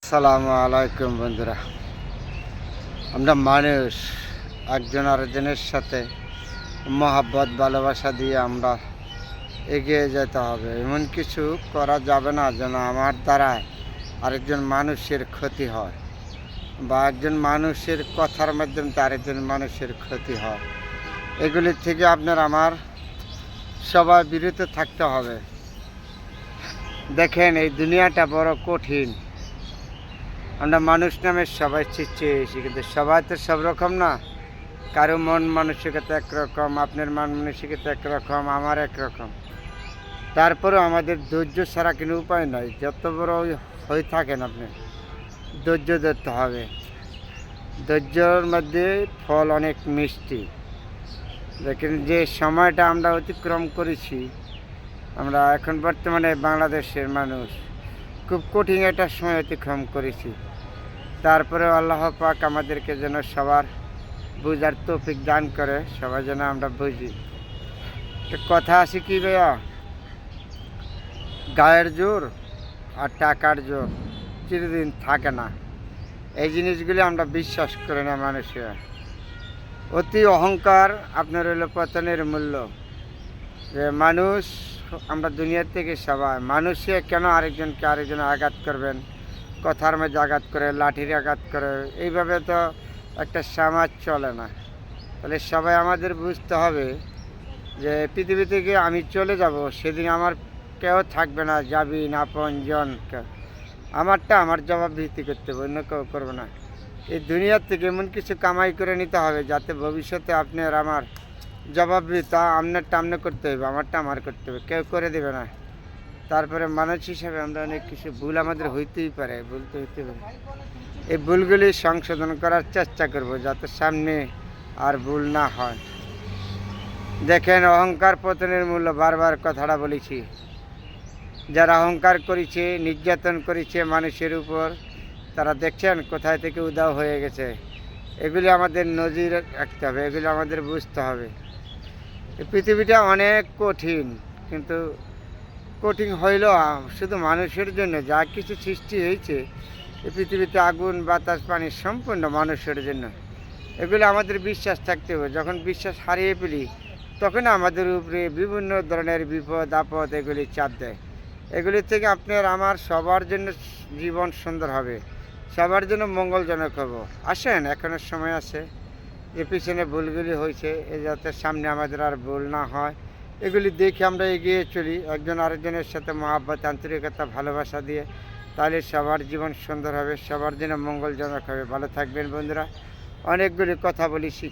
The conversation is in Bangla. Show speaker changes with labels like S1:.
S1: আসসালামু আলাইকুম বন্ধুরা। আমরা মানুষ একজন আরেকজনের সাথে মহাব্বত ভালোবাসা দিয়ে আমরা এগিয়ে যেতে হবে। এমন কিছু করা যাবে না যেন আমার দ্বারা আরেকজন মানুষের ক্ষতি হয় বা একজন মানুষের কথার মাধ্যমে আরেকজন মানুষের ক্ষতি হয়। এগুলির থেকে আপনার আমার সবাই বিরত থাকতে হবে। দেখেন, এই দুনিয়াটা বড় কঠিন। আমরা মানুষ নামে সবাই চেয়েছি, কিন্তু সবাই তো সব রকম না। কারো মন মানসিকতা একরকম, আপনার মন মানসিকতা একরকম, আমার একরকম। তারপরেও আমাদের ধৈর্য ছাড়া কোনো উপায় নাই। যত বড় হয়ে থাকেন আপনি, ধৈর্য ধরতে হবে। ধৈর্যর মধ্যে ফল অনেক মিষ্টি। দেখেন, যে সময়টা আমরা অতিক্রম করেছি, আমরা এখন বর্তমানে বাংলাদেশের মানুষ খুব কঠিন একটা সময় অতিক্রম করেছি। তারপরে আল্লাহ পাক আমাদেরকে যেন সবার বুঝার তৌফিক দান করে, সবাই যেন আমরা বুঝি। কথা আছে কি ভাইয়া, গায়ের জোর আর টাকার জোর চিরদিন থাকে না। এই জিনিসগুলি আমরা বিশ্বাস করি না মানুষের। অতি অহংকার আপনার হলো পতনের মূল্য। যে মানুষ, আমরা দুনিয়ার থেকে সবাই মানুষে কেন আরেকজন আঘাত করবেন, কথার মধ্যে আঘাত করে, লাঠির আঘাত করে, এইভাবে তো একটা সমাজ চলে না। তাহলে সবাই আমাদের বুঝতে হবে যে পৃথিবী থেকে আমি চলে যাব, সেদিন আমার কেউ থাকবে না, যাবি না আপনজন। আমারটা আমার জবাবদিহি করতে হবে, অন্য কেউ করবো না। এই দুনিয়ার থেকে এমন কিছু কামাই করে নিতে হবে যাতে ভবিষ্যতে আপনার আমার জবাবদিহিতা আপনারটা আপনি করতে হবে, আমারটা আমার করতে হবে, কেউ করে দেবে না। তারপরে মানুষ হিসাবে আমরা অনেক কিছু ভুল আমাদের হইতেই পারে, ভুলতে হইতে পারে। এই ভুলগুলি সংশোধন করার চেষ্টা করব যাতে সামনে আর ভুল না হয়। দেখেন, অহংকার পতনের মূল্য, বারবার কথাটা বলেছি। যারা অহংকার করেছে, নির্যাতন করেছে মানুষের উপর, তারা দেখছেন কোথায় থেকে উধাও হয়ে গেছে। এগুলি আমাদের নজির রাখতে হবে, এগুলি আমাদের বুঝতে হবে। এই পৃথিবীটা অনেক কঠিন, কিন্তু কঠিন হইল শুধু মানুষের জন্য। যা কিছু সৃষ্টি হয়েছে এই পৃথিবীতে, আগুন বাতাস পানি, সম্পূর্ণ মানুষের জন্য। এগুলো আমাদের বিশ্বাস থাকতে হবে। যখন বিশ্বাস হারিয়ে ফেলি, তখন আমাদের উপরে বিভিন্ন ধরনের বিপদ আপদ এগুলি চাপ দেয়। এগুলির থেকে আপনার আমার সবার জন্য জীবন সুন্দর হবে, সবার জন্য মঙ্গলজনক হব। আসেন, এখনো সময় আছে। যে পিছনে ভুলগুলি হয়েছে, এ যাতে সামনে আমাদের আর ভুল না হয়, এগুলি দেখে আমরা এগিয়ে চলি একজন আরেকজনের সাথে মহাব্বত, আন্তরিকতা, ভালোবাসা দিয়ে। তাহলে সবার জীবন সুন্দর হবে, সবার জন্য মঙ্গলজনক হবে। ভালো থাকবেন বন্ধুরা। অনেকগুলি কথা বলেছি।